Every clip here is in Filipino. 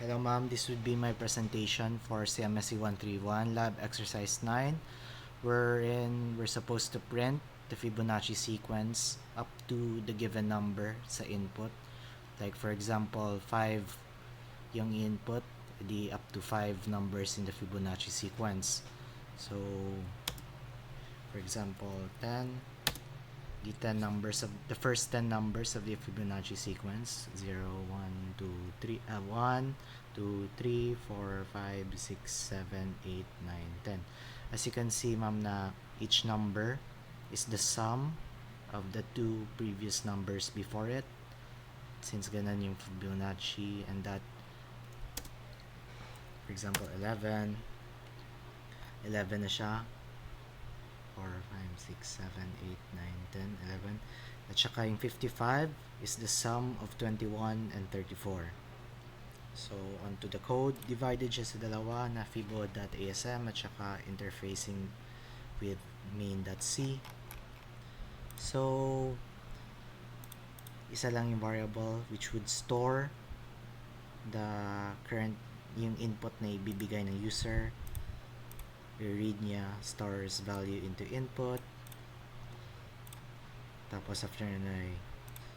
Hello ma'am, this would be my presentation for CMSC 131 Lab Exercise 9 wherein we're supposed to print the Fibonacci sequence up to the given number sa input. Like for example, 5 yung input, di up to 5 numbers in the Fibonacci sequence. So, for example, 10, the 10 numbers of the first 10 numbers of the Fibonacci sequence 0 1 2 3 1 2 3 4 5 6 7 8 9 10. As you can see ma'am na each number is the sum of the two previous numbers before it, since ganan yung Fibonacci, and that for example 11 na siya, 4, 5, 6, 7, 8, 9, 10, 11. At saka yung 55 is the sum of 21 and 34. So, onto the code, divided siya sa dalawa na fibo.asm at saka interfacing with main.c. So, isa lang yung variable which would store the current, yung input na ibibigay ng user. I-read niya, stores value into input. Tapos after na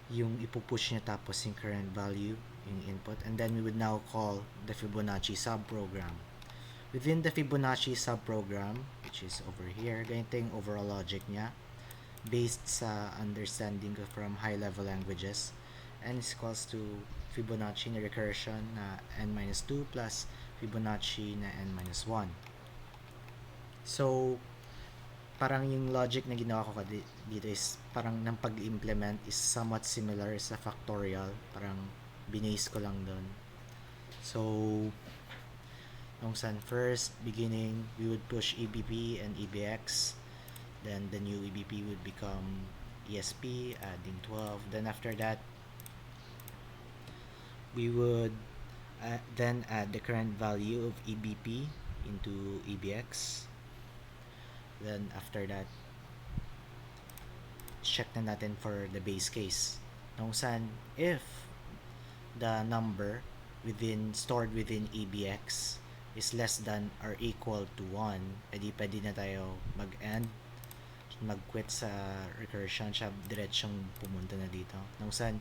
yung ipupush niya tapos yung current value, yung input. And then we would now call the Fibonacci subprogram. Within the Fibonacci subprogram, which is over here, ganito yung overall logic niya based sa understanding ko from high-level languages. N is equals to Fibonacci na recursion na n-2 plus Fibonacci na n-1. So, parang yung logic na ginawa ko dito is parang ng pag-implement is somewhat similar sa factorial. Parang binase ko lang doon. So, nung saan first, beginning, we would push EBP and EBX. Then, the new EBP would become ESP, adding 12. Then, after that, we would then add the current value of EBP into EBX. Then after that, check na natin for the base case. Nung saan, if the number stored within EBX is less than or equal to 1, edi pwede na tayo mag-end, mag-quit sa recursion, siya diretsyong pumunta na dito. Nung saan,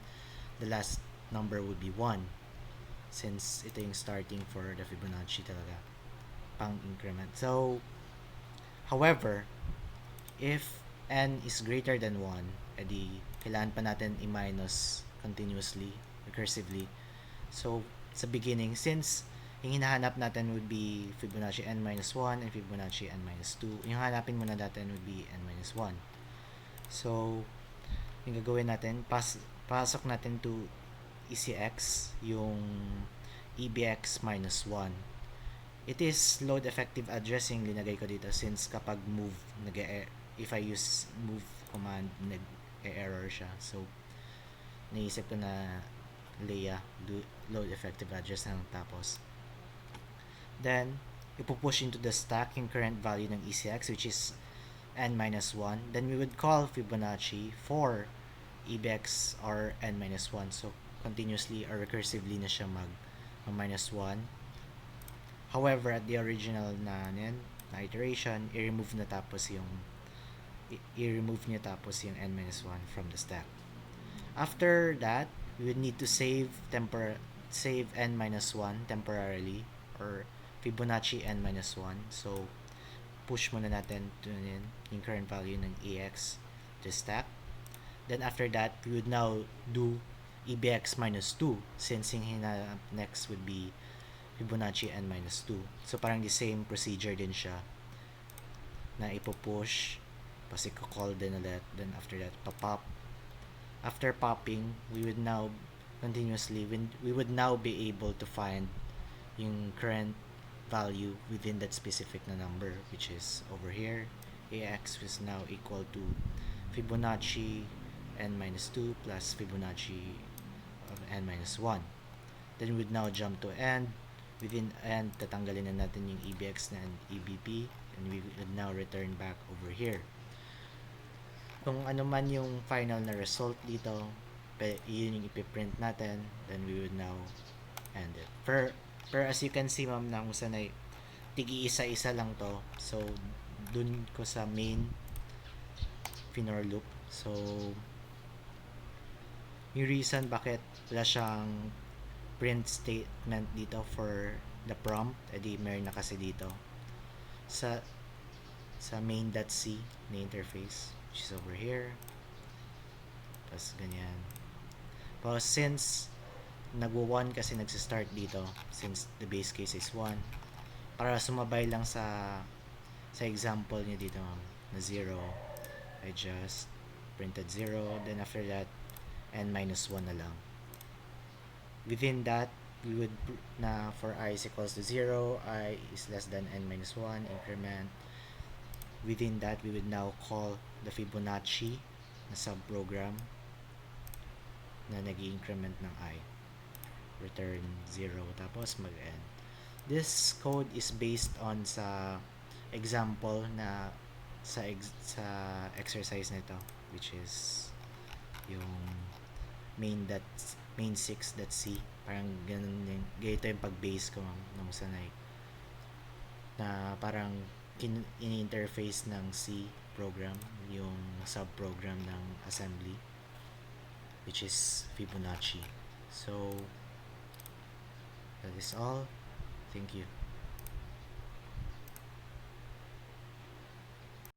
the last number would be 1, since ito yung starting for the Fibonacci talaga, pang increment. So, however, if n is greater than 1, edi kailangan pa natin i-minus continuously, recursively. So, sa beginning, since yung hinahanap natin would be Fibonacci n-1 and Fibonacci n-2, yung hanapin muna natin would be n-1. So, yung gagawin natin, pasok natin to ECX, yung EBX minus 1. It is load effective addressing linagay ko dito since kapag move, if I use move command, nag-error siya. So, naisip ko na load effective address ng tapos. Then, ipupush into the stack yung current value ng ECX, which is n-1. Then, we would call Fibonacci for EBX or n-1. So, continuously or recursively na siya mag-1. However, at the original na iteration, i-remove niya tapos yung n-1 from the stack. After that, we would need to save n-1 temporarily, or Fibonacci n-1. So, push muna natin yung current value ng EX to stack. Then after that, we would now do EBX minus 2, since yung hinanap next would be Fibonacci n-2. So, parang the same procedure din siya na ipo-push, tapos i-call din ulit, then after that, pa-pop. After popping, we would now be able to find yung current value within that specific na number, which is over here. AX is now equal to Fibonacci n-2 plus Fibonacci of n-1. Then we would now jump to end. Within end, tatanggalin na natin yung EBX na EBP, and we would now return back over here. Kung ano man yung final na result dito, yun yung ipiprint natin, then we would now end it. Pero as you can see ma'am na kung saan ay tigi isa-isa lang to. So dun ko sa main for loop. So yung reason bakit wala siyang print statement dito for the prompt, edi meron na kasi dito sa main.c na interface, which is over here. Tapos ganyan. Pero since nagwo-1 kasi nagsistart dito, since the base case is 1, para sumabay lang sa example niyo dito na 0, I just printed 0, then after that n minus 1 na lang. Within that, we would na for I is equals to 0, I is less than n minus 1, increment. Within that, we would now call the Fibonacci na subprogram na nag-increment ng I. Return 0, tapos mag-end. This code is based on sa example na sa exercise nito, which is yung main6.c. Parang ganun yung ganito yung pag-base ko nung sanay na parang in-interface ng C program yung subprogram ng assembly, which is Fibonacci. So that is all. Thank you.